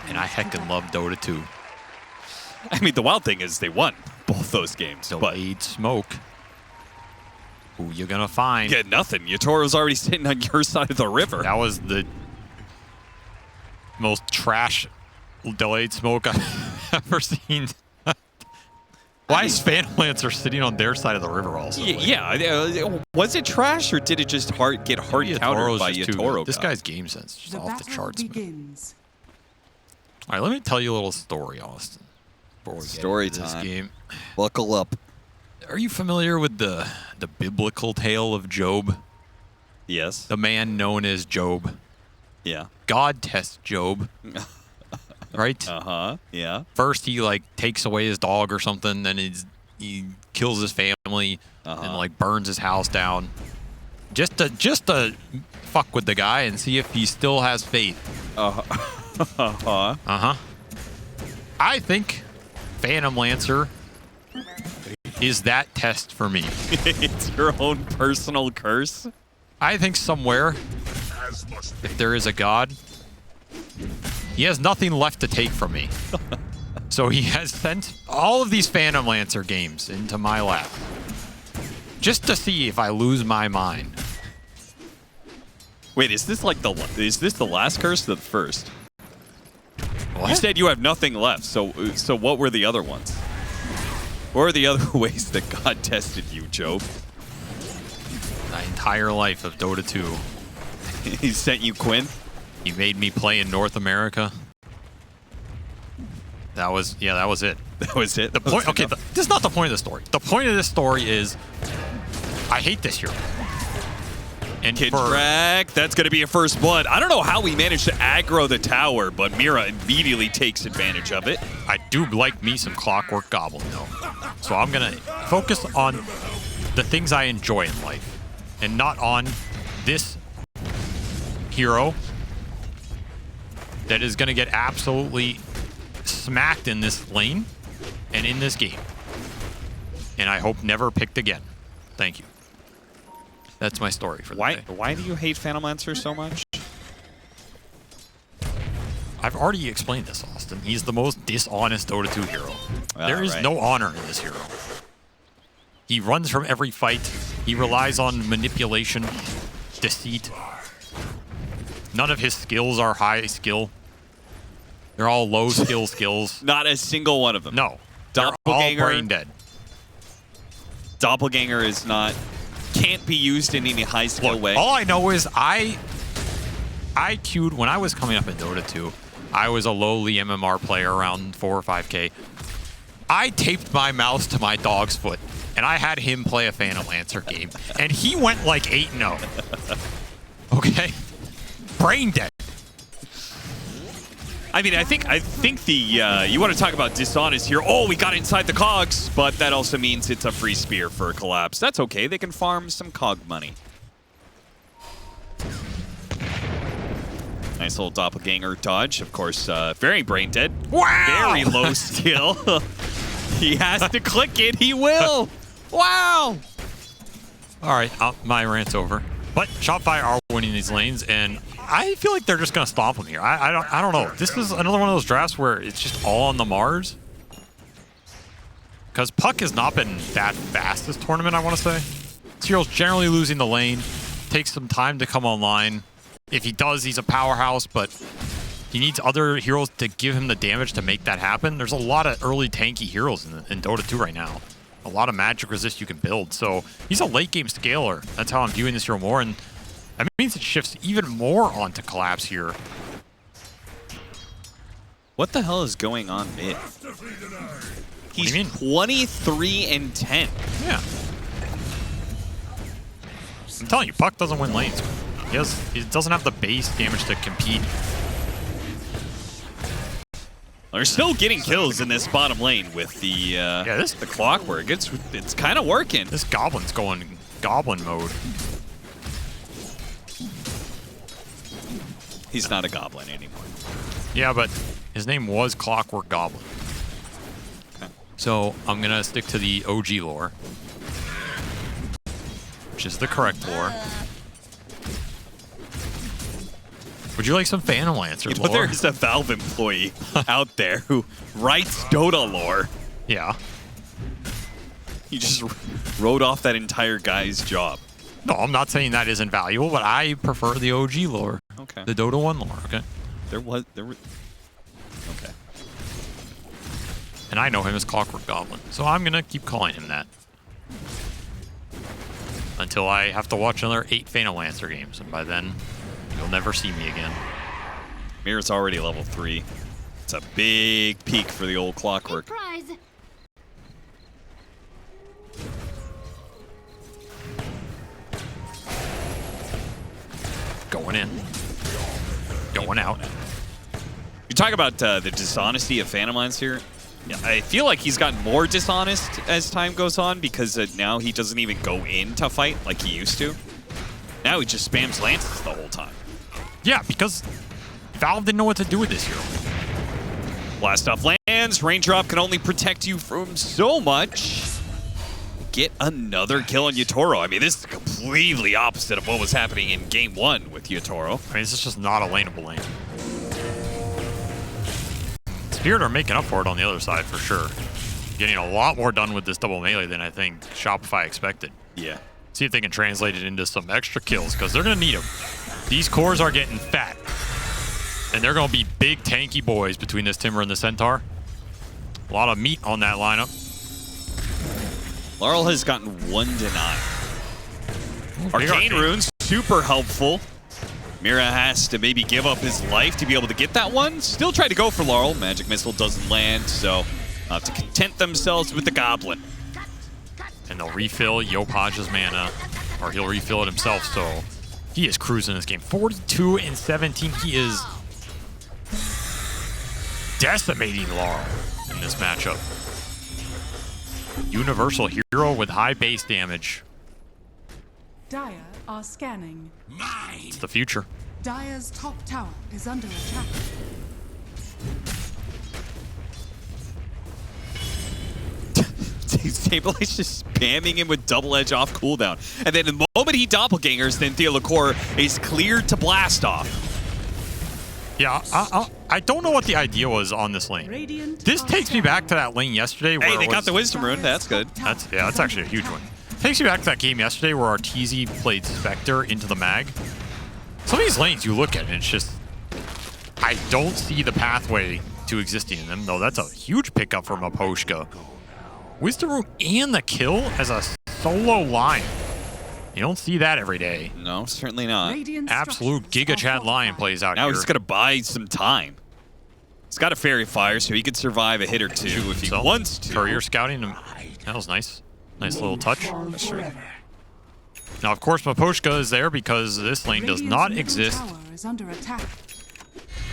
And I heckin' love Dota2. I mean, the wild thing is they won both those games. Delayed smoke. Who you gonna find? Get nothing. Yatoro's already sitting on your side of the river. That was the most trash delayed smoke I've ever seen. Why is Phantom Lancer sitting on their side of the river also? Yeah. Was it trash or did it just get hard countered by Yatoro? This guy's game sense is just off the charts. All right, let me tell you a little story, Austin. Story time. This game. Buckle up. Are you familiar with the biblical tale of Job? Yes. The man known as Job. Yeah. God tests Job. Right? Yeah. First, he like takes away his dog or something, then he kills his family and like burns his house down, just to fuck with the guy and see if he still has faith. I think Phantom Lancer is that test for me. It's your own personal curse. I think somewhere, if there is a God, he has nothing left to take from me. So he has sent all of these Phantom Lancer games into my lap just to see if I lose my mind. Wait, is this the last curse or the first? What? You said you have nothing left. So what were the other ones? What are the other ways that God tested you, Job? My entire life of Dota 2. He sent you Quinn? He made me play in North America. That was it. That was it? The point, okay, this is not the point of the story. The point of this story is I hate this hero. And Kidrak, that's going to be a first blood. I don't know how we managed to aggro the tower, but Mira immediately takes advantage of it. I do like me some Clockwerk Goblin, though. So I'm going to focus on the things I enjoy in life and not on this hero that is going to get absolutely smacked in this lane and in this game. And I hope never picked again. Thank you. That's my story for the day. Why do you hate Phantom Lancer so much? I've already explained this, Austin. He's the most dishonest Dota 2 hero. There is no honor in this hero. He runs from every fight. He relies on manipulation, deceit. None of his skills are high skill. They're all low skill skills. Not a single one of them. No. Doppelganger. They're all brain dead. Doppelganger can't be used in any high skill way. All I know is I queued when I was coming up in Dota 2. I was a lowly MMR player around 4 or 5K. I taped my mouse to my dog's foot, and I had him play a Phantom Lancer game, and he went like 8-0. Okay? Brain dead. I mean, I think the you want to talk about dishonest here. Oh, we got inside the cogs, but that also means it's a free spear for a collapse. That's okay. They can farm some cog money. Nice little doppelganger dodge. Of course, very brain dead. Wow! Very low skill. He has to click it. He will. Wow! All right, my rant's over. But Shopify are winning these lanes, and I feel like they're just going to stomp them here. I don't know. This is another one of those drafts where it's just all on the Mars. Because Puck has not been that fast this tournament, I want to say. This hero's generally losing the lane. Takes some time to come online. If he does, he's a powerhouse, but he needs other heroes to give him the damage to make that happen. There's a lot of early tanky heroes in Dota 2 right now. A lot of magic resist you can build. So he's a late game scaler. That's how I'm viewing this hero more. And that means it shifts even more onto collapse here. What the hell is going on mid? He's 23-10. Yeah. I'm telling you, Puck doesn't win lanes. He doesn't have the base damage to compete. They're still getting kills in this bottom lane with the the Clockwerk. It's kind of working. This Goblin's going Goblin mode. He's not a Goblin anymore. Yeah, but his name was Clockwerk Goblin. Okay. So I'm going to stick to the OG lore, which is the correct lore. Would you like some Phantom Lancer You know, lore? there's a Valve employee out there who writes Dota lore. Yeah. He just wrote off that entire guy's job. No, I'm not saying that isn't valuable, but I prefer the OG lore. Okay. The Dota 1 lore, okay? There were. Okay. And I know him as Clockwerk Goblin, so I'm going to keep calling him that. Until I have to watch another 8 Phantom Lancer games, and by then, you'll never see me again. Mirror's already level 3. It's a big peak for the old Clockwerk. Surprise. Going in. Going out. You talk about the dishonesty of Phantom Lancer. Yeah, I feel like he's gotten more dishonest as time goes on because now he doesn't even go in to fight like he used to. Now he just spams lances the whole time. Yeah, because Valve didn't know what to do with this hero. Blast off lands. Raindrop can only protect you from so much. Get another kill on Yatoro. I mean, this is completely opposite of what was happening in game 1 with Yatoro. I mean, this is just not a laneable lane. Spirit are making up for it on the other side for sure. Getting a lot more done with this double melee than I think Shopify expected. Yeah. See if they can translate it into some extra kills, because they're going to need them. These cores are getting fat. And they're going to be big, tanky boys between this Timber and the Centaur. A lot of meat on that lineup. Laurel has gotten 1 deny. Big Arcane runes, super helpful. Mira has to maybe give up his life to be able to get that one. Still try to go for Laurel. Magic Missile doesn't land, so have to content themselves with the Goblin. And they'll refill Yopaj's mana, or he'll refill it himself, so he is cruising this game. 42 and 17. He is decimating Laurel in this matchup. Universal hero with high base damage. Dire are scanning. It's the future. Dire's top tower is under attack. Sableye just spamming him with double edge off cooldown. And then the moment he doppelgangers, then Theolacor is cleared to blast off. Yeah, I don't know what the idea was on this lane. Radiant This are takes me back to that lane yesterday where Hey, they it got was, the Wisdom Rune. That's good. that's actually a huge one. Takes me back to that game yesterday where Arteezy played Spectre into the mag. Some of these lanes you look at and it's just, I don't see the pathway to existing in them, though that's a huge pickup from Aposhka. Wisdom Rune and the kill as a solo line. You don't see that every day. No, certainly not. Absolute Giga Chad Lion plays out Now here. he's going to buy some time. He's got a Fairy Fire, so he could survive a hit or two if he So, wants to. Courier scouting him. That was nice. Nice little touch. That's true. Now, of course, Maposhka is there because this lane does not exist. Tower is under attack.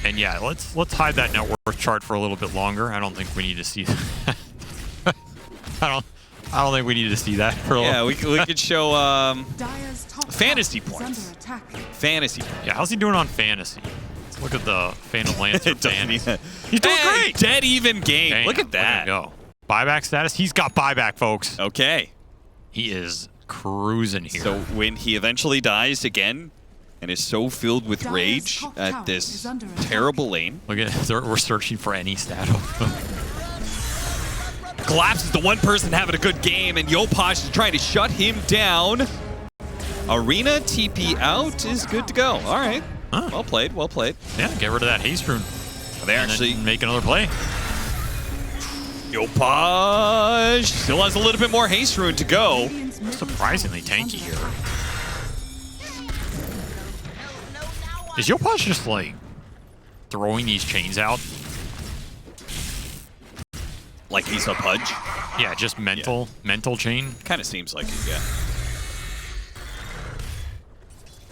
And yeah, let's hide that net worth chart for a little bit longer. I don't think we need to see that. I don't think we need to see that for a Yeah, little. we could show Dire's top fantasy tower points. is under attack. fantasy. Yeah, how's he doing on fantasy? Let's look at the Phantom Lancer It doesn't fantasy. even- He's doing Hey, great. Dead even game. Damn, Look at that. Go. Buyback status. He's got buyback, folks. Okay. He is cruising here. So when he eventually dies again and is so filled with Dire's rage top at tower this is under attack. terrible lane, Look at we're searching for any stat. Collapse is the one person having a good game, and Yopash is trying to shut him down. Arena TP out is good to go. All right. Huh. Well played, well played. Yeah, get rid of that haste rune. They And actually, then make another play. Yopash still has a little bit more haste rune to go. Radiant's middle Surprisingly tower is tanky under here. Is Yopash just like throwing these chains out? Like he's a pudge. Yeah, just mental chain. Kind of seems like it, yeah.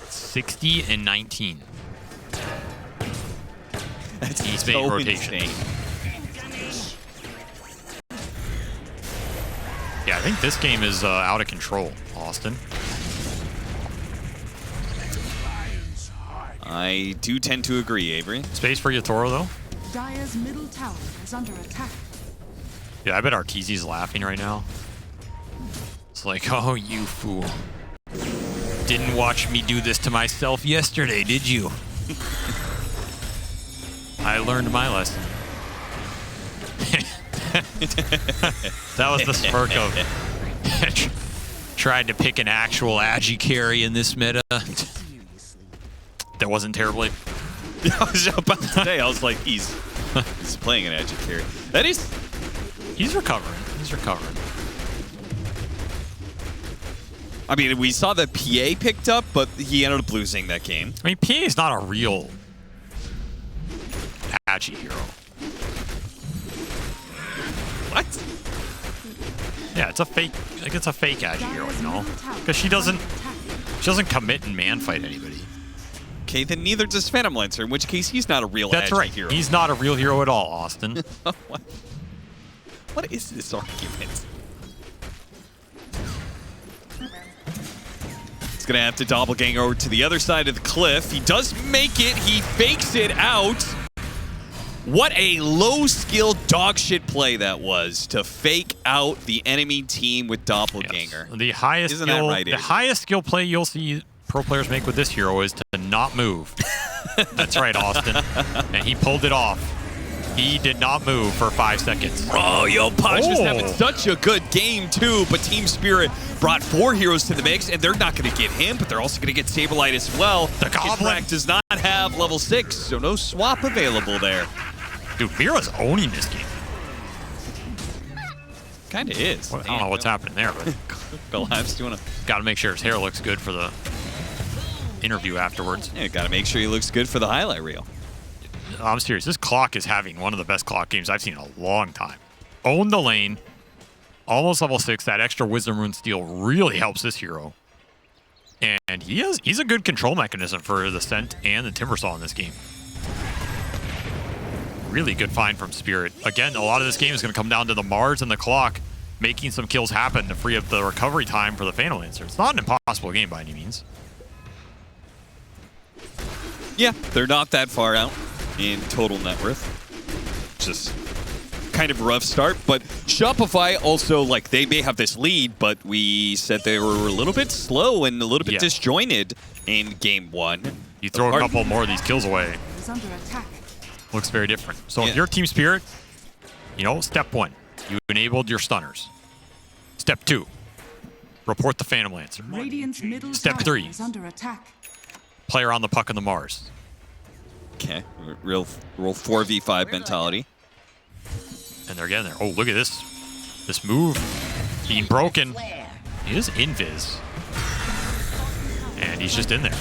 60 and 19. That's He's so made rotation. insane. Yeah, I think this game is out of control, Austin. I do tend to agree, Avery. Space for Yatoro, though. Dire's middle tower is under attack. Yeah, I bet Arteezy's laughing right now. It's like, oh, you fool. Didn't watch me do this to myself yesterday, did you? I learned my lesson. That was the smirk of tried to pick an actual agi carry in this meta. That wasn't terribly. I was about to say, I was like, he's playing an agi carry. That is. He's recovering. He's recovering. I mean, we saw that PA picked up, but he ended up losing that game. I mean, PA is not a real agi hero. What? Yeah, it's a fake. Like it's a fake agi hero, you know, because she doesn't commit and man fight anybody. Okay, then neither does Phantom Lancer, in which case he's not a real That's agi right. hero. He's not a real hero at all, Austin. What is this argument? He's going to have to doppelganger over to the other side of the cliff. He does make it. He fakes it out. What a low-skill dogshit play that was to fake out the enemy team with doppelganger. Yes. The highest Isn't skill, that right, the highest skill play you'll see pro players make with this hero is to not move. That's right, Austin. And he pulled it off. He did not move for 5 seconds. Oh, Yo Podge was having such a good game, too. But Team Spirit brought 4 heroes to the mix, and they're not going to get him, but they're also going to get Saberlight as well. The Goblin does not have level 6, so no swap available there. Dude, Mira's owning this game. Kind of is. Well, I don't know what's happening there, but Collapse, you want to... got to make sure his hair looks good for the interview afterwards. Yeah, got to make sure he looks good for the highlight reel. I'm serious. This Clock is having one of the best Clock games I've seen in a long time. Own the lane. Almost level 6. That extra Wisdom Rune steal really helps this hero. And he's a good control mechanism for the Scent and the Timbersaw in this game. Really good find from Spirit. Again, a lot of this game is going to come down to the Mars and the Clock making some kills happen to free up the recovery time for the Phantom Lancer. It's not an impossible game by any means. Yeah, they're not that far out in total net worth. Just kind of a rough start, but Shopify also, like, they may have this lead, but we said they were a little bit slow and a little bit disjointed in game 1. You throw a couple more of these kills away. Is under attack. Looks very different. So if you're Team Spirit, you know, step 1, you enabled your stunners. Step 2, report the Phantom Lancer. Radiant's middle Step tower 3, is under attack. play around the puck on the Mars. Okay, real 4v5 mentality. And they're getting there. Oh, look at this. This move being broken. He is invis. And he's just in there.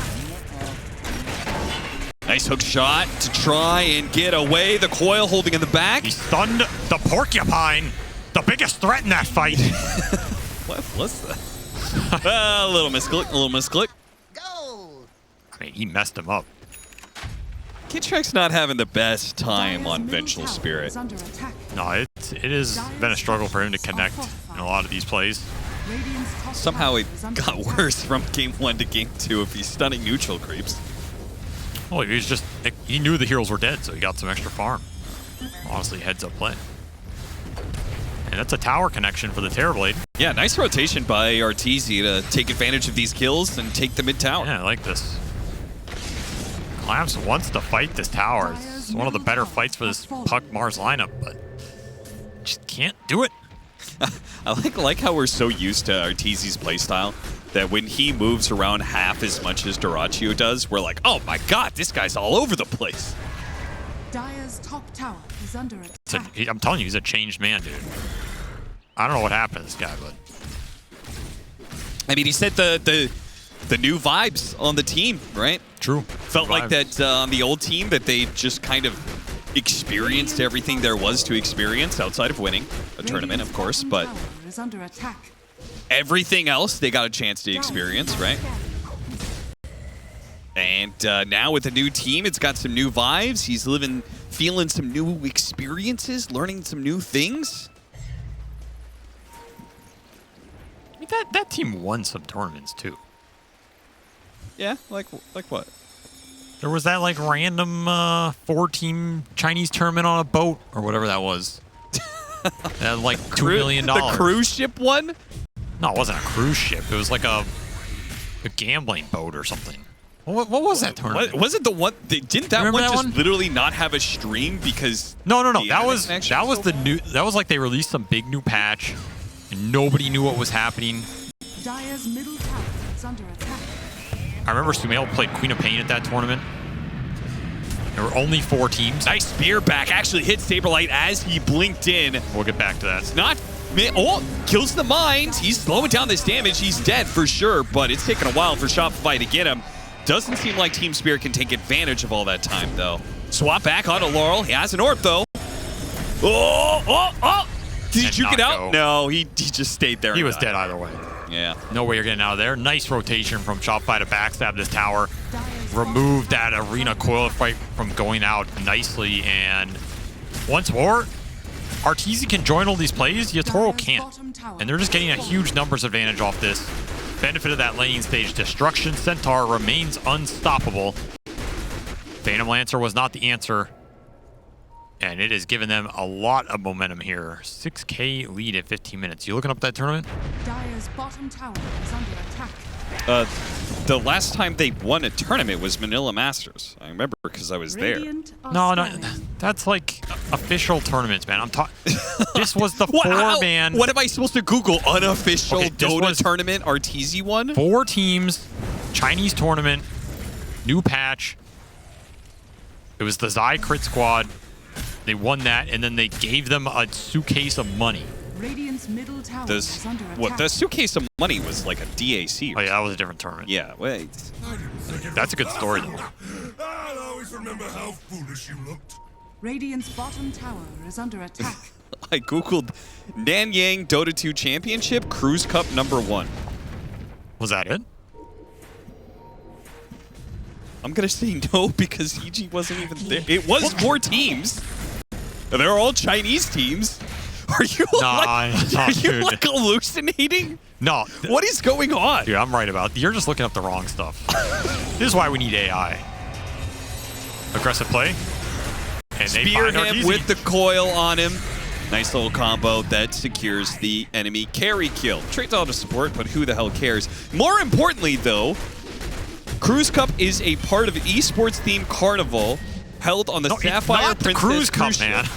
Nice hook shot to try and get away. The coil holding in the back. He stunned the Porcupine, the biggest threat in that fight. What was that? A little misclick, a little misclick. I mean, he messed him up. Kitrek's not having the best time Dire's on middle Vengeful tower Spirit. is under attack. No, it has been a struggle for him to connect in a lot of these plays. Radiant's top Somehow tower it is under got attack. worse from game 1 to game 2 if he's stunning neutral creeps. Well, he was just, he knew the heroes were dead, so he got some extra farm. Honestly, heads up play. And that's a tower connection for the Terrorblade. Yeah, nice rotation by Arteezy to take advantage of these kills and take the mid tower. Yeah, I like this. Collapse wants to fight this tower. It's one of the better fights for this Puck Mars lineup, but just can't do it. I like how we're so used to Arteezy's playstyle that when he moves around half as much as Doraccio does, we're like, oh my god, this guy's all over the place. Dire's top tower is under attack. I'm telling you, he's a changed man, dude. I don't know what happened to this guy, but I mean, he said the new vibes on the team, right? true. Felt like that on the old team that they just kind of experienced everything there was to experience outside of winning a tournament, of course, but Tower is under attack. everything else they got a chance to experience, right? And now with the new team, it's got some new vibes. He's feeling some new experiences, learning some new things. I mean, that team won some tournaments too. Yeah, like what? There was that like random 4-team Chinese tournament on a boat or whatever that was. That had like $2 million. The cruise ship one? No, it wasn't a cruise ship. It was like a gambling boat or something. What was that tournament? Was it the one? Didn't that Remember one that just one? literally not have a stream because? No. the That was internet connection was so the bad? new. That was like they released some big new patch, and nobody knew what was happening. Dire's middle tower is under attack. I remember Sumail played Queen of Pain at that tournament. There were only 4 teams. Nice spear back. Actually hit Saberlight as he blinked in. We'll get back to that. Not. Oh, kills the mind. He's slowing down this damage. He's dead for sure, but it's taken a while for Shopify to get him. Doesn't seem like Team Spirit can take advantage of all that time, though. Swap back onto Laurel. He has an orb, though. Oh! Did he And juke it not out? go. No, he just stayed there. He and was died. dead either way. Yeah. No way you're getting out of there. Nice rotation from Shopify to backstab this tower. Dire's Remove that arena coil fight from going out nicely. And once more, Arteezy can join all these plays. Yatoro Dire's can't. bottom tower And they're just getting a huge numbers advantage off this. Benefit of that laning stage. Destruction Centaur remains unstoppable. Phantom Lancer was not the answer. And it has given them a lot of momentum here. 6K lead at 15 minutes. You looking up that tournament? Dire's bottom tower is under attack. The last time they won a tournament was Manila Masters. I remember because I was there. Radiant are No, scanning. that's like official tournaments, man. I'm talking. This was the How- 4-man, What am I supposed to Google? Unofficial Okay, this Dota was- tournament Arteezy won? 4 teams, Chinese tournament, new patch. It was the Zai Crit Squad. They won that, and then they gave them a suitcase of money. Radiant's middle tower This, is under attack. what, the suitcase of money was like a DAC. Oh yeah, that was a different tournament. Yeah, wait. That's a good story though. I'll always remember how foolish you looked. Radiant's bottom tower is under attack. I googled Nanyang Dota 2 Championship Cruise Cup #1. Was that it? I'm gonna say no because EG wasn't even there. It was 4 teams. They're all Chinese teams. Are you Nah, are you dude. like hallucinating? No. What is going on? Dude, I'm right about. You're just looking up the wrong stuff. This is why we need AI. Aggressive play. And they Spear find him Arteezy. with the coil on him. Nice little combo that secures the enemy carry kill. Trades out of support, but who the hell cares? More importantly, though, Cruise Cup is a part of esports themed carnival held on the No, it's Sapphire not the Princess Cruise Cup, cruise man. ship.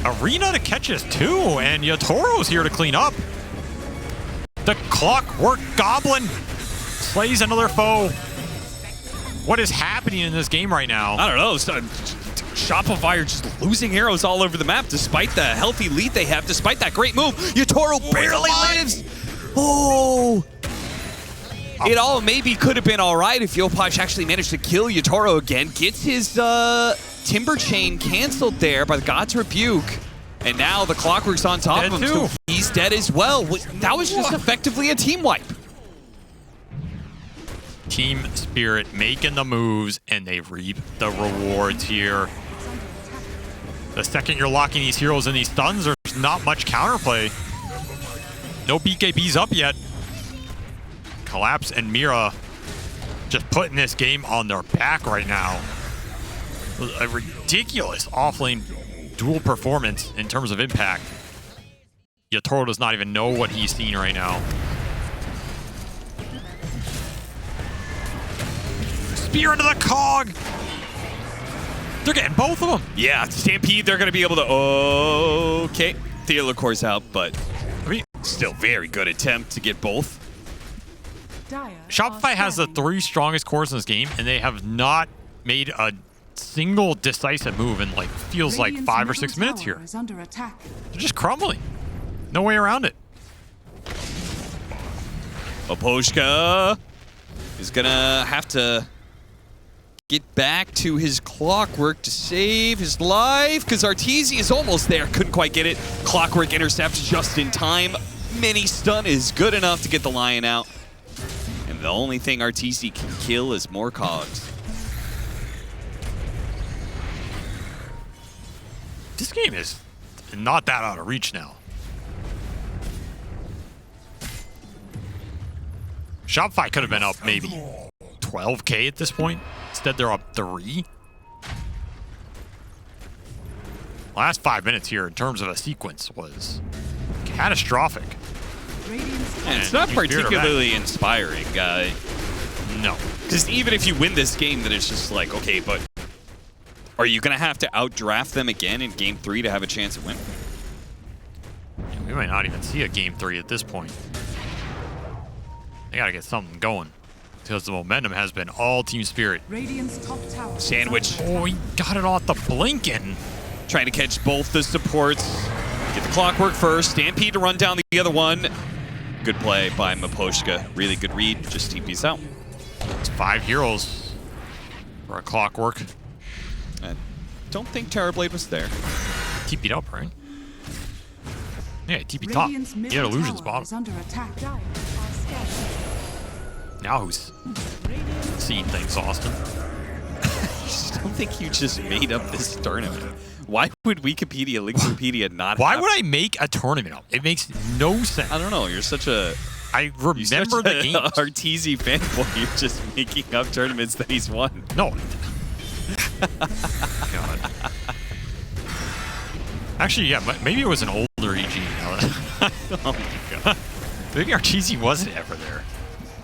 Arena to catch us too, and Yatoro's here to clean up. The Clockwerk Goblin slays another foe. What is happening in this game right now? I don't know. Shopify are just losing heroes all over the map despite the healthy lead they have, despite that great move. Yatoro barely lives. Oh. It all maybe could have been all right if Yopaj actually managed to kill Yatoro again. Gets his Timber Chain canceled there by the God's Rebuke. And now the Clockwerk's on top Dead of him, too. so he's dead as well. That was just effectively a team wipe. Team Spirit making the moves, and they reap the rewards here. The second you're locking these heroes in these stuns, there's not much counterplay. No BKBs up yet. Collapse and Mira just putting this game on their back right now. A ridiculous offlane dual performance in terms of impact. Yatoro does not even know what he's seeing right now. Spear into the cog. They're getting both of them. Yeah, Stampede, they're going to be able to... Okay. Theodore core's out, but I mean, still very good attempt to get both. Dire Shopify are has the scanning. 3 strongest cores in this game, and they have not made a single decisive move in like feels like Radiant's 5 or middle 6 minutes tower here. is under attack. They're just crumbling. No way around it. Oposhka is going to have to get back to his Clockwerk to save his life because Arteezy is almost there. Couldn't quite get it. Clockwerk intercepts just in time. Mini stun is good enough to get the Lion out. And the only thing Arteezy can kill is more cogs. This game is not that out of reach now. Shopify could have been up maybe 12K at this point. Instead, they're up 3. Last 5 minutes here in terms of a sequence was catastrophic. Radiant's And it's not Team Spirit are back. particularly inspiring. No. Because even if you win this game, then it's just like, okay, but are you going to have to outdraft them again in Game 3 to have a chance at winning? We might not even see a game 3 at this point. They gotta get something going. Because the momentum has been all Team Spirit. Radiant's top tower. Sandwich. Oh, he got it off the blinking. Trying to catch both the supports. Get the Clockwerk first. Stampede to run down the other one. Good play by Maposhka. Really good read. Just TP's out. It's 5 heroes for a Clockwerk. I don't think Terrorblade was there. TP'd up, right? Yeah, TP top. Radiant's He had middle illusions tower is bottom. under attack. Now who's seeing things, Austin? I don't think you just made up this tournament. Why would Wikipedia, Linkpedia not Why have... would I make a tournament up? It makes no sense. I don't know. You're such a... I remember the games. Arteezy fanboy. You're just making up tournaments that he's won. No. God. Actually, yeah, maybe it was an older EG. Oh my god. Maybe Arteezy wasn't ever there.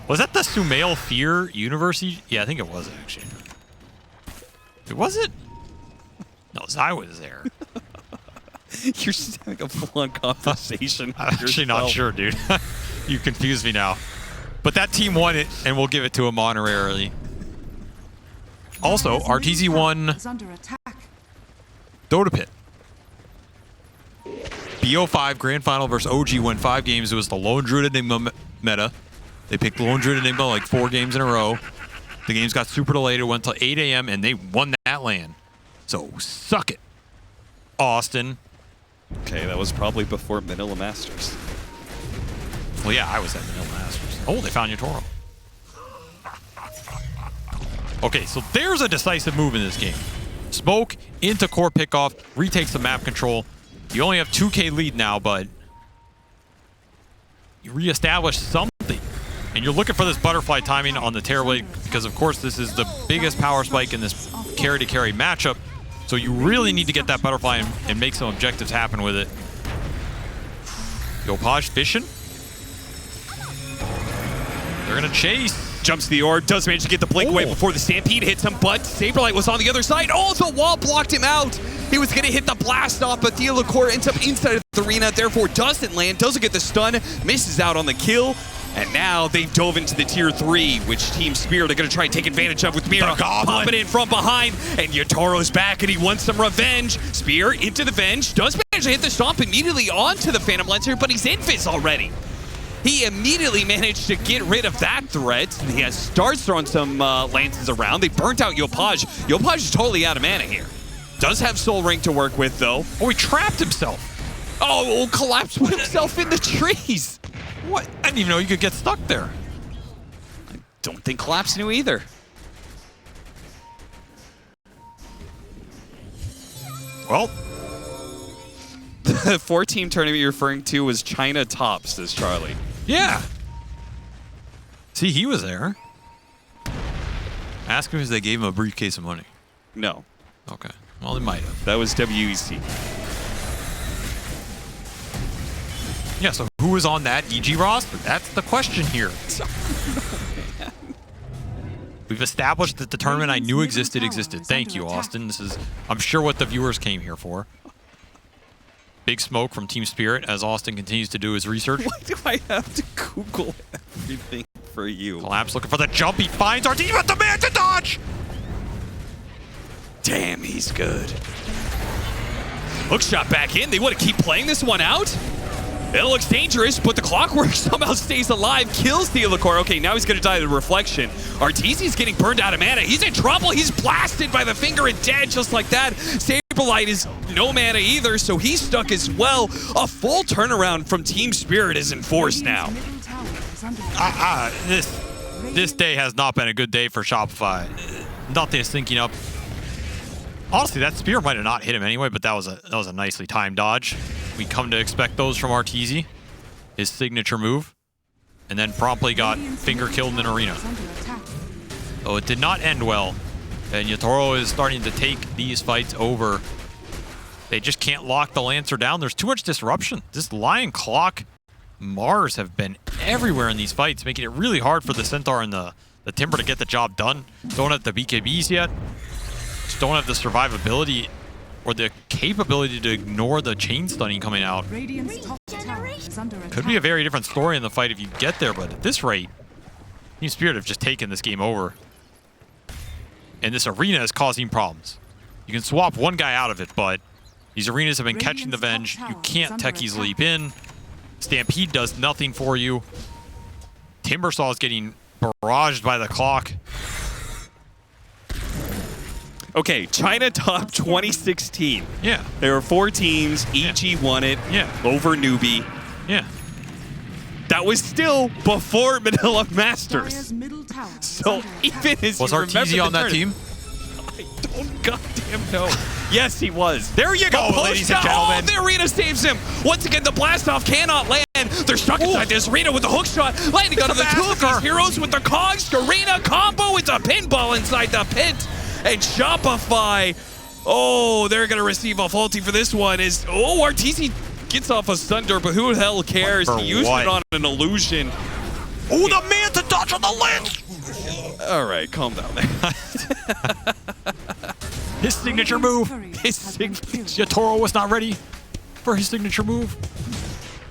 Was that the Sumail Fear Universe? Yeah, I think it was actually. Was it? No, Zai was there. You're just having a full-on conversation. I'm actually not sure, dude. You confused me now. But that team won it, and we'll give it to him honorarily. Also, Arteezy won Is under attack. Dota Pit. BO5 Grand Final versus OG won 5 games. It was the Lone Druid Enigma meta. They picked Lone Druid Enigma like 4 games in a row. The games got super delayed. It went till 8 a.m. and they won that LAN. So suck it, Austin. Okay, that was probably before Manila Masters. Well, yeah, I was at Manila Masters. Oh, they found Yatoro. Okay, so there's a decisive move in this game. Smoke into core pickoff, retakes the map control. You only have 2K lead now, but you reestablish something. And you're looking for this butterfly timing on the Terrorblade because, of course, this is the biggest power spike in this carry-to-carry matchup. So you really need to get that butterfly and make some objectives happen with it. Yopaj fishing. They're going to chase. Jumps the orb, does manage to get the blink away before the Stampede hits him, but Saberlight was on the other side. Oh, the wall blocked him out. He was going to hit the blast off, but Theolacore ends up inside of the arena, therefore doesn't land, doesn't get the stun, misses out on the kill. And now they've dove into the tier 3, which Team Spirit are going to try and take advantage of with Mira popping in from behind. And Yatoro's back and he wants some revenge. Spear into the Venge, does manage to hit the stomp immediately onto the Phantom Lancer, but he's invis already. He immediately managed to get rid of that threat. He has starts throwing some lances around. They burnt out Yopaj. Yopaj is totally out of mana here. Does have Soul Ring to work with, though. Oh, he trapped himself. Oh, collapsed with himself in the trees. What? I didn't even know you could get stuck there. I don't think Collapse knew either. Well, The 4-team tournament you're referring to was China Top, says Charlie. yeah. See, he was there. Ask him if they gave him a briefcase of money. No, Okay. Well, they might have. that was WEC. Yeah, so who was on that EG roster? That's the question here. We've established that the tournament I knew existed. Thank you, Austin. This is, I'm sure, what the viewers came here for. Big smoke from Team Spirit as Austin continues to do his research. Why do I have to Google everything for you? Collapse looking for the jump. He finds Arteezy with the man to dodge. Damn, he's good. Hook shot back in. They want to keep playing this one out. It looks dangerous, but the Clockwerk somehow stays alive, kills Theolacore. Okay, now he's going to die to the reflection. Arteezy's getting burned out of mana. He's in trouble. He's blasted by the finger and dead just like that. Saberlight is no mana either, so he's stuck as well. A full turnaround from Team Spirit is enforced now. This day has not been a good day for Shopify. Nothing is syncing up. Honestly, that spear might have not hit him anyway, but that was a nicely timed dodge. We come to expect those from Arteezy, his signature move, and then promptly got finger killed in an arena. Oh, it did not end well, and Yatoro is starting to take these fights over. They just can't lock the Lancer down. There's too much disruption. This Lion Clock Mars have been everywhere in these fights, making it really hard for the Centaur and the Timber to get the job done. Don't have the BKBs yet. Just don't have the survivability or the capability to ignore the chain stunning coming out. Radiant's top tower is under attack. Could be a very different story in the fight if you get there, but at this rate, Team Spirit have just taken this game over. And this arena is causing problems. You can swap one guy out of it, but these arenas have been catching the Venge. You can't Techie's leap in. Stampede does nothing for you. Timbersaw is getting barraged by the clock. Okay, China top 2016. Yeah. There were 4 teams. EG won it over Newbie. Yeah. That was still before Manila Masters. Dire's middle tower is So under even attack. as Was you remember Arteezy the on that tournament- team? I don't goddamn know. Yes, he was. There you go, ladies and gentlemen. Oh, the arena saves him. Once again, the blast off cannot land. They're stuck inside this arena with the hook shot. Landing on the two of these heroes with the cogs. Arena combo. It's a pinball inside the pit. And Shopify. Oh, they're going to receive a faulty for this one. Arteezy gets off a Sunder, but who the hell cares? For He used what? it on an illusion. Oh, the man to dodge on the lens! All right, calm down there. His signature move. His signature. Yatoro was not ready for his signature move.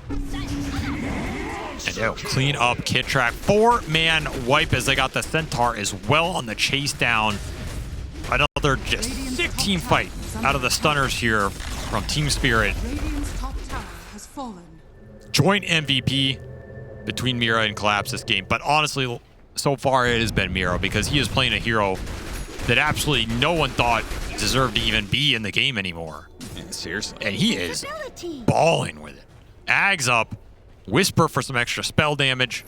And they'll clean up Kid Track. 4-man wipe as they got the Centaur as well on the chase down. Another just sick team fight out of the stunners here from Team Spirit. Radiant's top tower has fallen. Joint MVP between Mira and Collapse this game. But honestly, so far it has been Mira because he is playing a hero that absolutely no one thought deserved to even be in the game anymore. Yeah, seriously. And he is balling with it. Ags up. Whisper for some extra spell damage.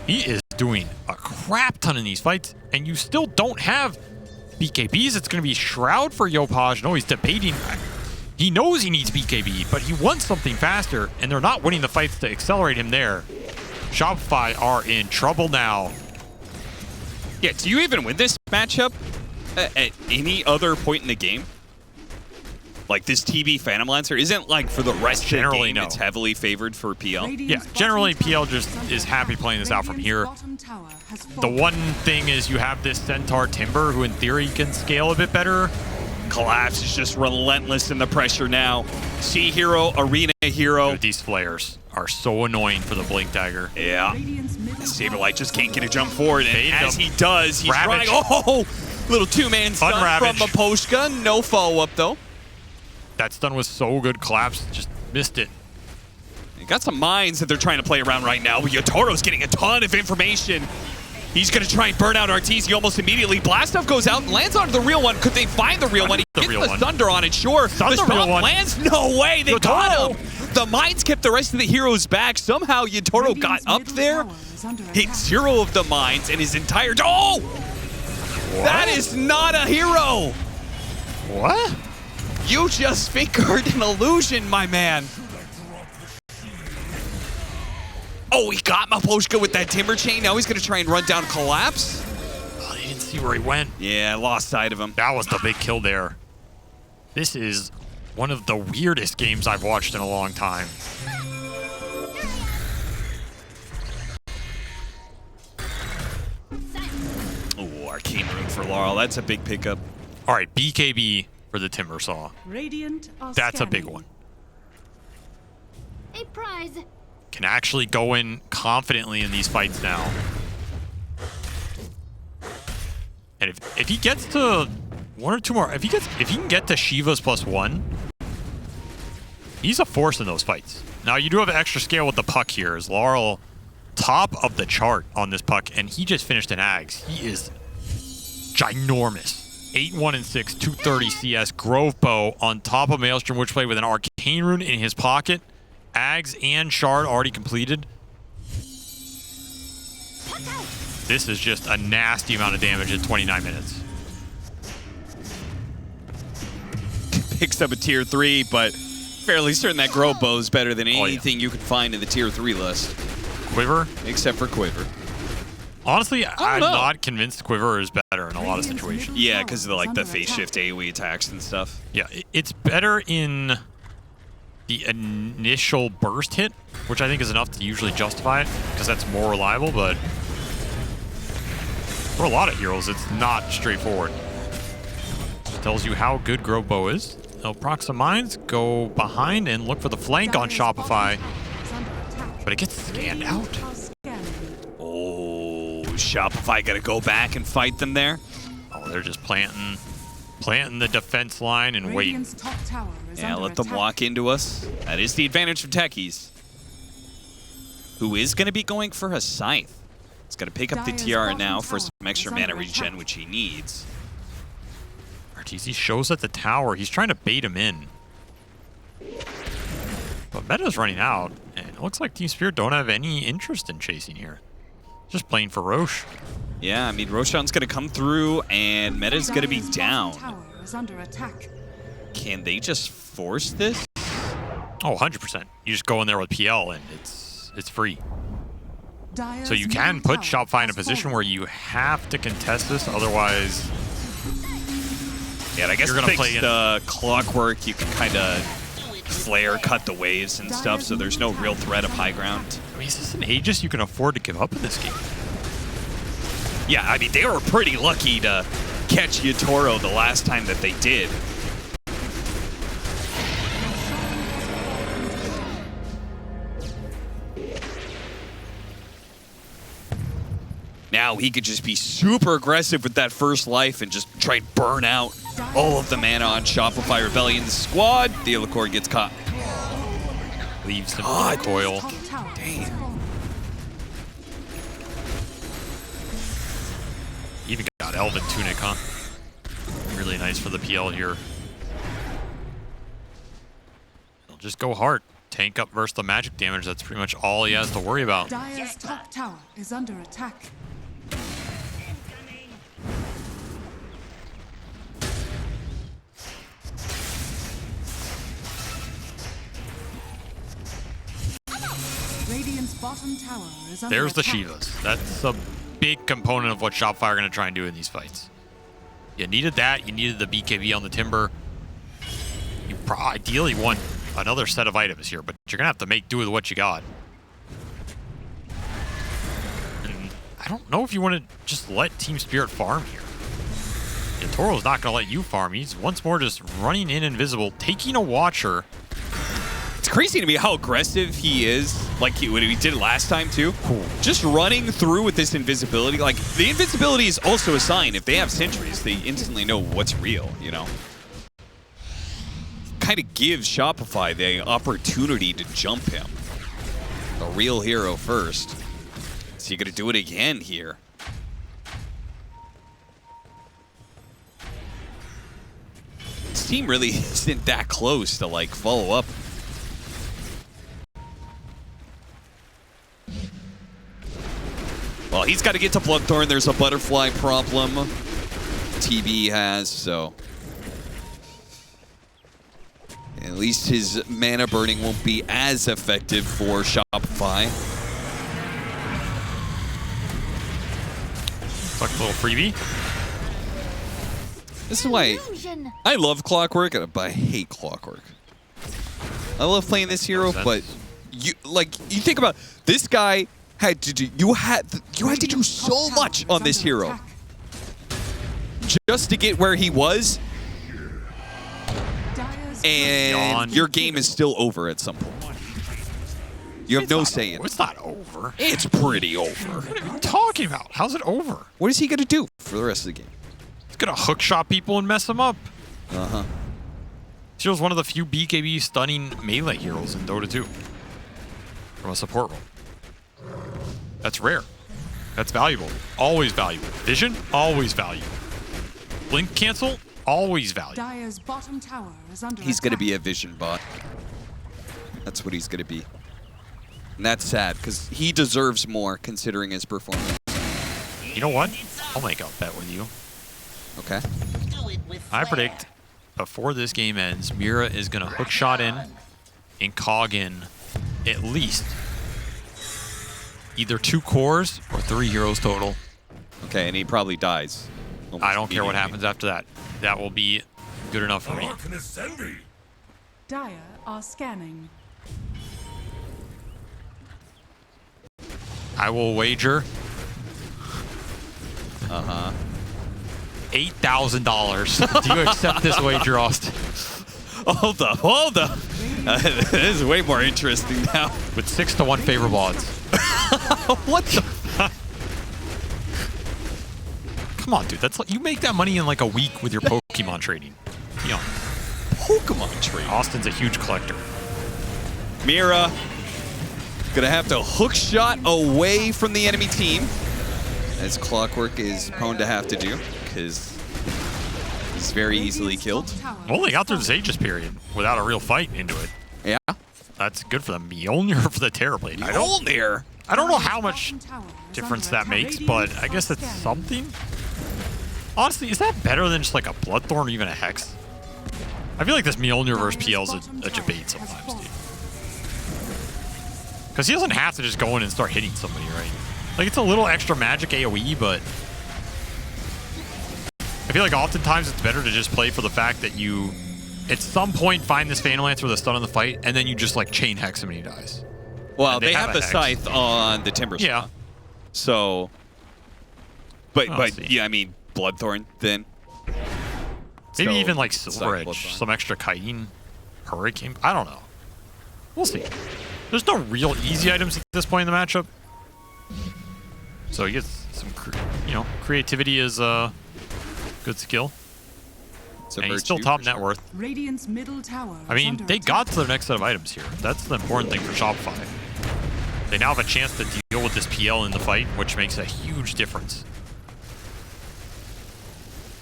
He is doing a crap ton in these fights, and you still don't have BKBs. It's going to be Shroud for Yopaj. No, he's debating. He knows he needs BKB, but he wants something faster, and they're not winning the fights to accelerate him there. Shopify are in trouble now. Yeah, do you even win this matchup at any other point in the game? Like this TB Phantom Lancer isn't like for the rest of the Generally, game. no. It's heavily favored for PL. Yeah, generally PL just is happy playing this out from here. The one thing is you have this Centaur Timber who in theory can scale a bit better. Collapse is just relentless in the pressure now. Sea hero, arena hero. Dude, these flares are so annoying for the Blink Dagger. Yeah. Saberlight just can't get a jump forward, and Fade as him. he does, he's Ravage. trying. Oh, little two-man stun from Ravage. Maposhka. No follow-up though. That stun was so good. Collapse just missed it. They got some mines that they're trying to play around right now, but Yotoro's getting a ton of information. He's going to try and burn out Arteezy almost immediately. Blast Off goes out and lands onto the real one. Could they find the real one? He The gets real the one. Thunder on it, sure. Thunder The real Stomp one. lands? No way, they got Yotoro. him. The mines kept the rest of the heroes back. Somehow Yotoro got up there, hit 0 of the mines, and his entire... Oh! That is not a hero! What? You just fingered an illusion, my man. Oh, he got Maposhka with that Timber Chain. Now he's going to try and run down Collapse. Oh, they didn't see where he went. Yeah, lost sight of him. That was the big kill there. This is one of the weirdest games I've watched in a long time. Oh, Arcane Rune for Laurel. That's a big pickup. All right, BKB for the Timbersaw. Radiant are That's a big scanning. one. A prize. Can actually go in confidently in these fights now. And if he gets to 1 or 2 more, if he can get to Shiva's +1, he's a force in those fights. Now you do have an extra scale with the puck here. Is Laurel top of the chart on this puck, and he just finished an Ags. He is ginormous. 8-1-6, 230 CS. Grove Bow on top of Maelstrom Witchblade with an Arcane Rune in his pocket. Ags and Shard already completed. This is just a nasty amount of damage in 29 minutes. Picks up a tier 3, but fairly certain that Grove Bow is better than anything you could find in the tier 3 list. Quiver? Except for Quiver. Honestly, I'm know. not convinced Quiver is better in a lot of situations. Yeah, because of the phase shift AoE attacks and stuff. Yeah, it's better in the initial burst hit, which I think is enough to usually justify it, because that's more reliable, but for a lot of heroes, it's not straightforward. It tells you how good Grove Bow is. They'll proc some mines, go behind, and look for the flank on Shopify, but it gets scanned out. Oh, Shopify got to go back and fight them there. Oh, they're just planting the defense line and wait. Yeah, let them walk into us. That is the advantage of techies. Who is going to be going for a scythe? He's got to pick up the tiara now for some extra mana regen, which he needs. RTZ shows at the tower. He's trying to bait him in. But meta's running out, and it looks like Team Spirit don't have any interest in chasing here. Just playing for Roche. Yeah, I mean, Roshan's going to come through, and meta's going to be down. Can they just force this? Oh, 100%. You just go in there with PL, and it's free. So you can put Shopify in a position where you have to contest this, otherwise... Yeah, and I guess you're gonna play the Clockwerk, you can kind of flare, cut the waves and stuff, so there's no real threat of high ground. I mean, is this an Aegis you can afford to give up in this game? Yeah, I mean, they were pretty lucky to catch Yatoro the last time that they did. Now he could just be super aggressive with that first life and just try and burn out all of the mana on Shopify Rebellion's squad. The Theolicor gets caught. Leaves him in the coil. Damn. Even got Elven Tunic, huh? Really nice for the PL here. He'll just go hard. Tank up versus the magic damage. That's pretty much all he has to worry about. Dire's top tower is under attack. Radiant's bottom tower is under There's the attack. Shivas. That's a big component of what Shopify are going to try and do in these fights. You needed that. You needed the BKB on the Timber. You ideally want another set of items here, but you're going to have to make do with what you got. And I don't know if you want to just let Team Spirit farm here. Yeah, Toro's not going to let you farm. He's once more just running in invisible, taking a Watcher. It's crazy to me how aggressive he is, like what he did last time too. Just running through with this invisibility. Like, the invisibility is also a sign. If they have sentries, they instantly know what's real, you know? Kind of gives Shopify the opportunity to jump him. A real hero first. So you're going to do it again here. This team really isn't that close to, like, follow up. Well, he's got to get to Bloodthorn. There's a butterfly problem TB has, so... At least his mana burning won't be as effective for Shopify. Like a little freebie. This is why I love Clockwerk, but I hate Clockwerk. I love playing this hero, but you think about this guy had to do you had to do so much on this hero just to get where he was. And your game is still over at some point. You have no say in it. It's not over. It's pretty over. What are you talking about? How's it over? What is he going to do for the rest of the game? He's going to hookshot people and mess them up. Uh-huh. Zero's one of the few BKB stunning melee heroes in Dota 2. From a support role. That's rare. That's valuable. Always valuable. Vision? Always valuable. Blink cancel? Always valuable. Dire's bottom tower is under He's going to attack. be a vision bot. That's what he's going to be. And that's sad, because he deserves more, considering his performance. You know what? I'll make a bet with you. Okay. I predict before this game ends, Mira is going to hookshot in and cog in at least either 2 cores or 3 heroes total. Okay, and he probably dies. I don't care what happens after that. That will be good enough for me. Darkness envy. Dire are scanning. I will wager $8,000. Do you accept this wager, Austin? Hold up. This is way more interesting now. With 6-1 favorable odds. What the? Come on, dude. That's like, you make that money in like a week with your Pokemon trading. You know, Pokemon trade. Austin's a huge collector. Mira gonna have to hook shot away from the enemy team, as Clockwerk is prone to have to do, because he's very easily killed. Well, they got through this Aegis period without a real fight into it. Yeah. That's good for the Mjolnir for the Terrorblade. I don't know how much difference that makes, but I guess it's something. Honestly, is that better than just like a Bloodthorn or even a Hex? I feel like this Mjolnir versus PL is a debate sometimes, dude. Because he doesn't have to just go in and start hitting somebody, right? Like, it's a little extra magic AoE, but I feel like oftentimes it's better to just play for the fact that you, at some point, find this Phantom Lance with a stun in the fight, and then you just, like, chain Hex him and he dies. Well, they have the Scythe on the Timber Saw. Yeah. So, but yeah, I mean, Bloodthorn then. Maybe So, even like it's Silver like Edge, Bloodthorn. some extra Chitin, Hurricane. I don't know. We'll see. There's no real easy items at this point in the matchup. So he gets some, creativity is a good skill. It's a And he's virtue still top for net sure. worth. Radiant's middle tower. I mean, they got to their next set of items here. That's the important thing for Shopify. They now have a chance to deal with this PL in the fight, which makes a huge difference.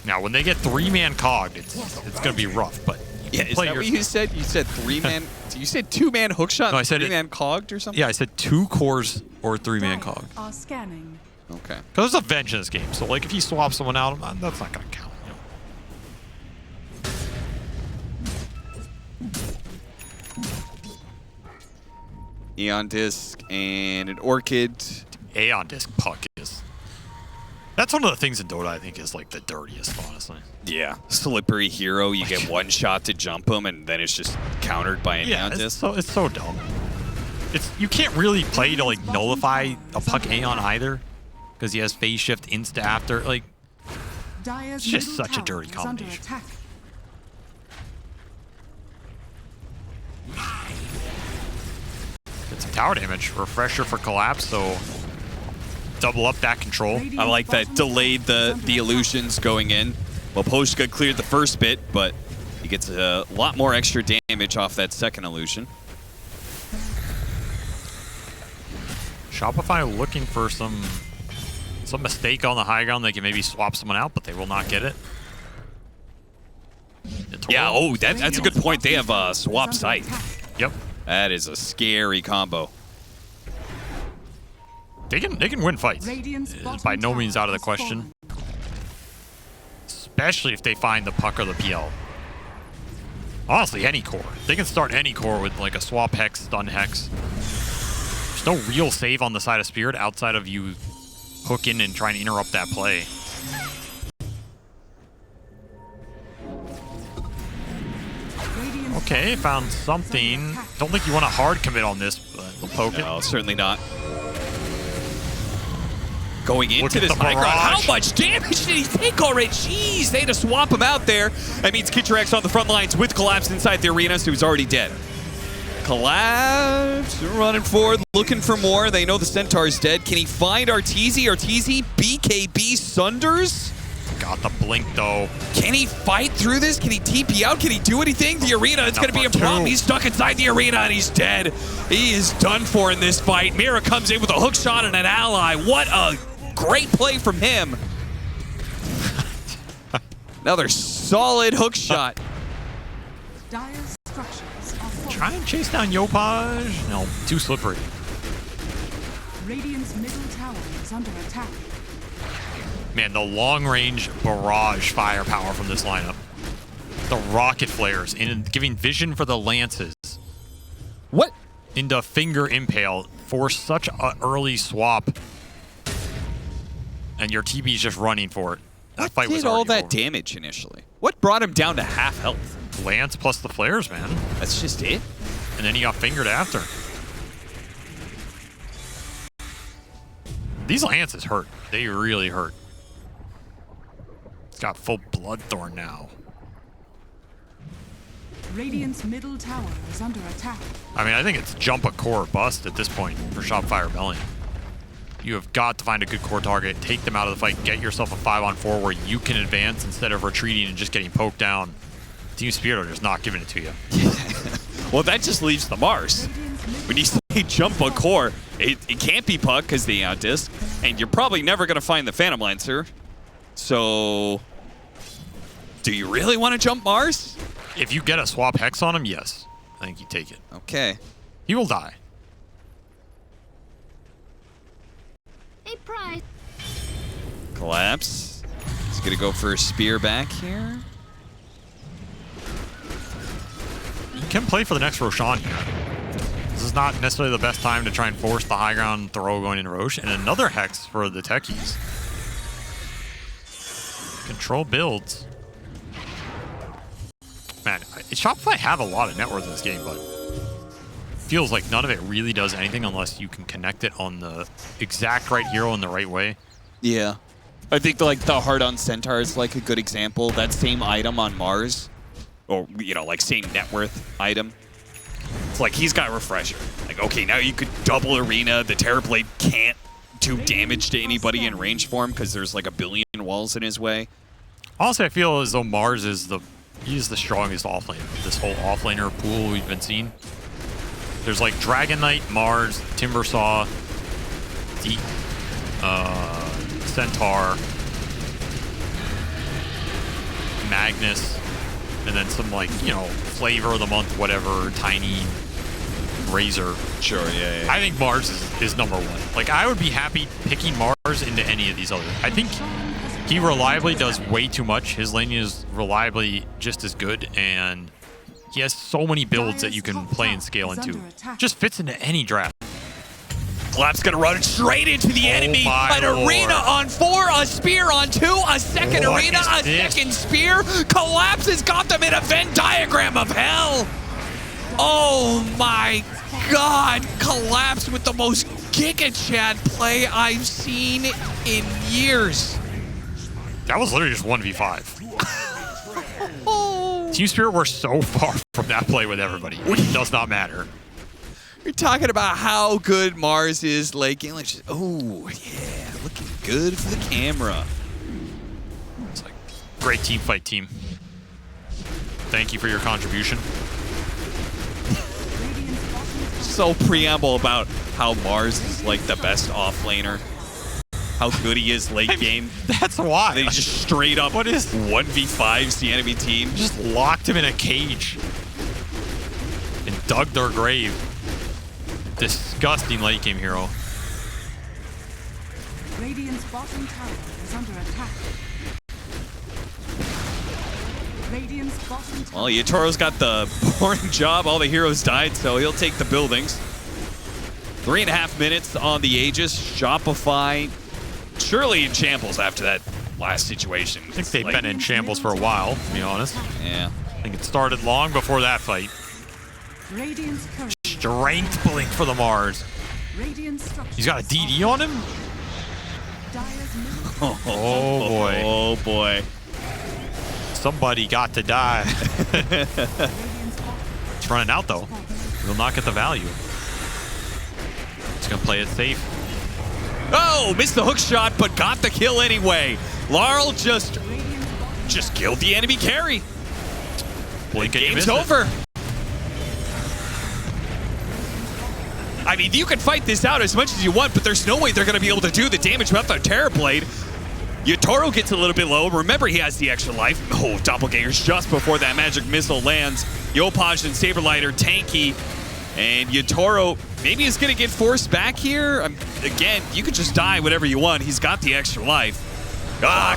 Now, when they get 3-man cogged, it's going to be rough, but Yeah, is that what you said? You said 3-man. You said 2-man hookshot. No, I said 3-man cogged or something. Yeah, I said 2 cores or 3-man Dire cogged. are scanning. Okay. Because there's a Venge in this game, so like if you swap someone out, that's not going to count. Eon Disc and an Orchid. Aeon Disc puck is. That's one of the things in Dota I think is like the dirtiest, honestly. Yeah. Slippery hero. You get one shot to jump him, and then it's just countered by an Eon Disc. It's so dumb. You can't really play to like nullify a puck Aeon either, because he has phase shift insta after. Like, Dire's it's just middle such a tower dirty is under combination. attack. Get some tower damage. Refresher for collapse, so double up that control. I like that delayed the illusions going in. Well, Poshka cleared the first bit, but he gets a lot more extra damage off that second illusion. Shopify looking for some mistake on the high ground. They can maybe swap someone out, but they will not get it. Yeah, oh, that's a good point. They have a swap site. Yep. That is a scary combo. They can win fights. Radiant's It's bottom by no tower means out of the has question. fallen. Especially if they find the puck or the PL. Honestly, any core. They can start any core with like a swap hex, stun hex. There's no real save on the side of Spirit outside of you hooking and trying to interrupt that play. Radiant's Okay, found something. Don't think you want to hard commit on this, but we'll poke it. No, certainly not. Going Look into at this the high ground, how barrage. much damage did he take already? Jeez, they had to swap him out there. That means Kitcherex on the front lines with Collapse inside the arena, so he's already dead. Collapse, running forward, looking for more. They know the Centaur's dead. Can he find Arteezy? Arteezy, BKB Sunders? Got the blink though. Can he fight through this? Can he TP out? Can he do anything? The arena, it's going to be a Number problem. 2. He's stuck inside the arena and he's dead. He is done for in this fight. Mira comes in with a hook shot and an ally. What a great play from him. Another solid hook shot. Dire's structures are falling. Try and chase down Yopaj. No, too slippery. Radiant's middle tower is under attack. Man, the long-range barrage firepower from this lineup. The rocket flares and giving vision for the lances. What? Into finger impale for such an early swap. And your TB's just running for it. That What fight was did all already that over. damage initially? What brought him down to half health? Lance plus the flares, man. That's just it? And then he got fingered after. These lances hurt. They really hurt. It's got full Bloodthorn now. Radiant's middle tower is under attack. I mean, I think it's jump a core or bust at this point for Shopify Rebellion. You have got to find a good core target, take them out of the fight, get yourself a 5-on-4 where you can advance instead of retreating and just getting poked down. Team Spirit are just not giving it to you. Well, that just leaves the Mars. When you say jump a core, it can't be Puck because they outdisc, and you're probably never going to find the Phantom Lancer. So, do you really want to jump Mars? If you get a swap Hex on him, yes. I think you take it. Okay. He will die. A prize. Collapse. He's going to go for a spear back here. You can play for the next Roshan here. This is not necessarily the best time to try and force the high ground throw going into Rosh. And another Hex for the techies. Control builds. Man, Shopify have a lot of net worth in this game, but feels like none of it really does anything unless you can connect it on the exact right hero in the right way. Yeah. I think like the Heart on Centaur is like a good example. That same item on Mars, or like same net worth item. It's like he's got Refresher. Like, okay, now you could double Arena. The Terrorblade can't do damage to anybody in range for him because there's like a billion walls in his way. Honestly, I feel as though Mars is he's the strongest offlaner of this whole offlaner pool we've been seeing. There's like Dragon Knight, Mars, Timbersaw, Centaur, Magnus, and then some like, flavor of the month, whatever, Tiny, Razor. Sure, yeah. I think Mars is number one. Like, I would be happy picking Mars into any of these others. I think he reliably does way too much. His lane is reliably just as good, and he has so many builds that you can play and scale into. Just fits into any draft. Collapse gonna run straight into the enemy. An Arena on 4, a Spear on 2, a second Arena, a second Spear. Collapse has got them in a Venn diagram of hell. Oh my God. Collapse with the most Giga-Chad play I've seen in years. That was literally just 1v5. Team Spirit were so far from that play with everybody. It does not matter. We're talking about how good Mars is late game. Like, oh, yeah, looking good for the camera. It's like, great team fight, team. Thank you for your contribution. So preamble about how Mars is like the best offlaner. How good he is late game. That's why. They just straight up 1v5s the enemy team. Just locked him in a cage and dug their grave. Disgusting late game hero. Radiant's bottom tower is under attack. Radiant's bottom tower. Well, Yatoro's got the boring job. All the heroes died, so he'll take the buildings. 3.5 minutes on the Aegis. Shopify surely in shambles after that last situation. I think they've been in shambles for a while, to be honest. Yeah. I think it started long before that fight. Radiant's curse. Strength blink for the Mars. Radiant structure. He's got a DD on him? Dyer's middle Oh boy. Oh boy. Somebody got to die. It's running out though. He will not get the value. He's gonna play it safe. Oh, missed the hook shot, but got the kill anyway. Larl just killed the enemy carry. Blink and you Game's missed it. over. I mean, you can fight this out as much as you want, but there's no way they're going to be able to do the damage without their Terrorblade. Yatoro gets a little bit low. Remember, he has the extra life. Oh, Doppelgangers just before that magic missile lands. Yopaj and Saberlight are tanky. And Yatoro maybe is going to get forced back here. Again, you could just die whatever you want. He's got the extra life.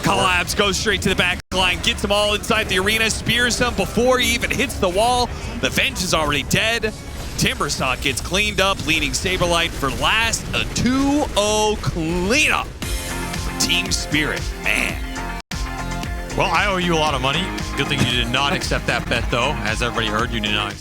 Collapse goes straight to the back line, gets them all inside the arena, spears them before he even hits the wall. The Venge is already dead. Timbersaw gets cleaned up, leading Saberlight for last. A 2-0 cleanup for Team Spirit. Man. Well, I owe you a lot of money. Good thing you did not accept that bet, though. As everybody heard, you did not accept.